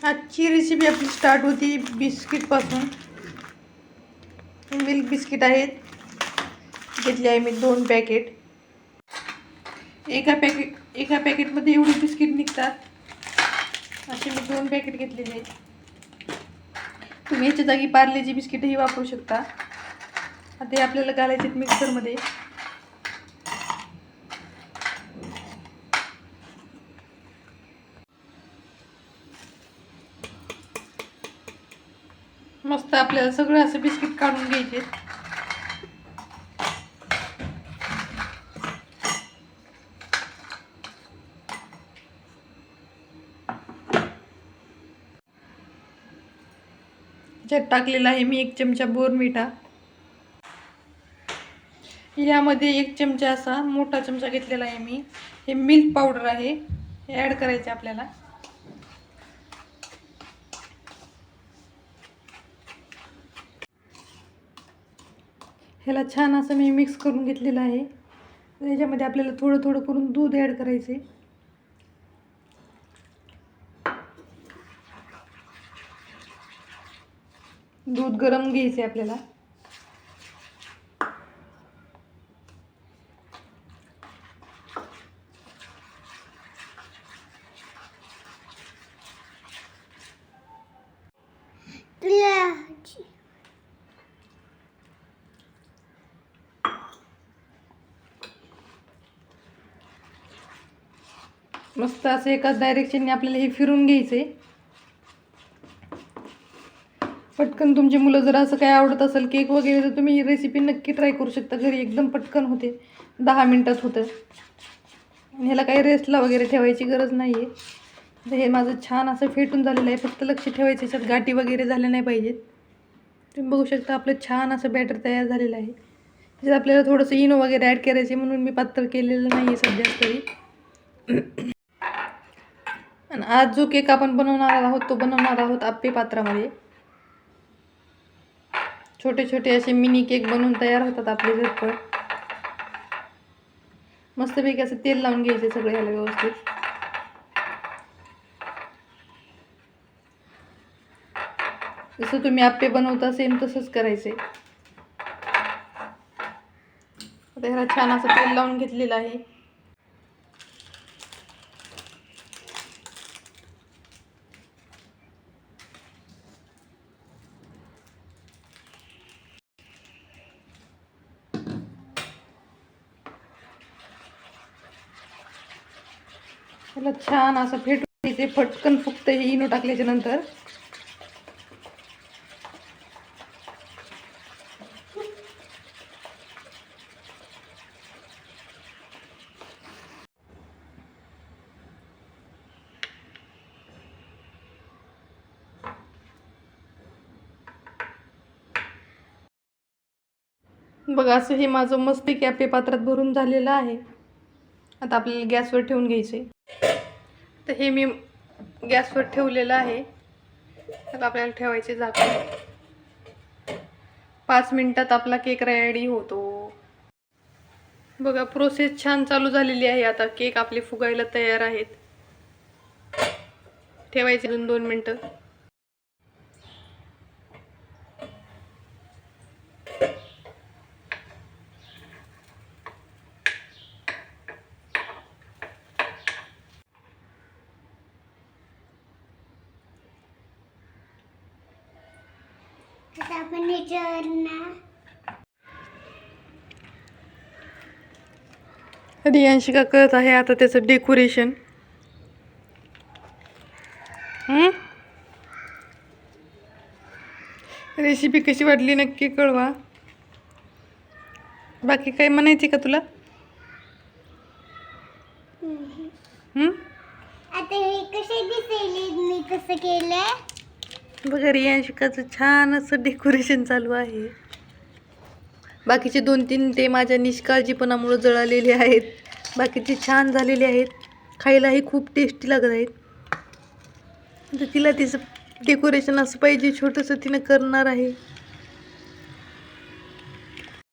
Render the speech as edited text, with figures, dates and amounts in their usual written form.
आजची रेसिपी आपली स्टार्ट होती बिस्किटपासून. मिल्क बिस्किट आहेत, घेतले आहे मी 2 पॅकेट. एका पॅकेटमध्ये एवढे बिस्किट निघतात. असे मी 2 पॅकेट घेतलेले आहेत. तुम्ही याच्या जागी पार्लेची बिस्किटही वापरू शकता. आता हे आपल्याला घालायचे आहेत मिक्सरमध्ये. मस्त आपल्याला सगळं असं बिस्किट काढून घ्यायचे. त्यात टाकलेला आहे मी 1 चमचा बोर्नव्हिटा. यामध्ये 1 चमचा असा मोठा चमचा घेतलेला आहे मी. हे मिल्क पावडर आहे, हे ॲड करायचे आपल्याला. ह्याला छान असं मी मिक्स करून घेतलेलं आहे. त्याच्यामध्ये आपल्याला थोडं थोडं करून दूध ॲड करायचे. दूध गरम घ्यायचे आपल्याला. मस्त असं एकाच डायरेक्शनने आपल्याला हे फिरून घ्यायचे. पटकन तुमची मुलं जर असं काय आवडत असेल केक वगैरे तर तुम्ही ही रेसिपी नक्की ट्राय करू शकता घरी. एकदम पटकन होते, 10 मिनिटात होतं. ह्याला काही रेस्टला वगैरे ठेवायची गरज नाही आहे. तर हे माझं छान असं फेटून झालेलं आहे. फक्त लक्ष ठेवायचं याच्यात गाठी वगैरे झाल्या नाही पाहिजेत. तुम्ही बघू शकता आपलं छान असं बॅटर तयार झालेलं आहे. त्याच्यात आपल्याला थोडंसं इनो वगैरे ॲड करायचे, म्हणून मी पातळ केलेलं नाही आहे सध्या तरी. आणि आज जो केक आपण बनवणार आहोत तो बनवणार आहोत आप्पे पात्रामध्ये. छोटे छोटे असे मिनी केक बनवून तयार होतात आपले झटपट. मस्तपैकी असं तेल लावून घ्यायचे सगळं ह्याला व्यवस्थित. जसं तुम्ही आप्पे बनवता सेम तसंच करायचे. आता ह्याला छान असं तेल लावून घेतलेलं आहे. ह्याला छान असं फेटून घ्यायचे. पटकन फक्त हे इनो टाकल्याच्या नंतर. बघा असं हे माझं मस्तपैकी आप्पे पात्रात भरून झालेलं आहे. आता आपल्याला गॅसवर ठेवून घ्यायचे. तर हे मी गॅसवर ठेवलेलं आहे. आता आपल्याला ठेवायचे झाकण. 5 मिनिटात आपला केक रेडी होतो. बघा प्रोसेस छान चालू झालेली आहे. आता केक आपले फुगायला तयार आहेत. ठेवायचे 2 मिनिटं. आता आपण याच्यावर रियांशिका करत आहे आता त्याचं डेकोरेशन. रेसिपी कशी वाटली नक्की कळवा. बाकी काय म्हणायची का तुला? आता हे कसे दिसेल मी कसं केलंय. बघा रियांशिकाचं छान असं डेकोरेशन चालू आहे. बाकीचे 2-3 ते माझ्या निष्काळजीपणामुळे जळालेले आहेत. बाकीचे छान झालेले आहेत. खायलाही खूप टेस्टी लागत आहेत. तर तिला तिचं डेकोरेशन असं पाहिजे छोटंसं तिनं करणार आहे.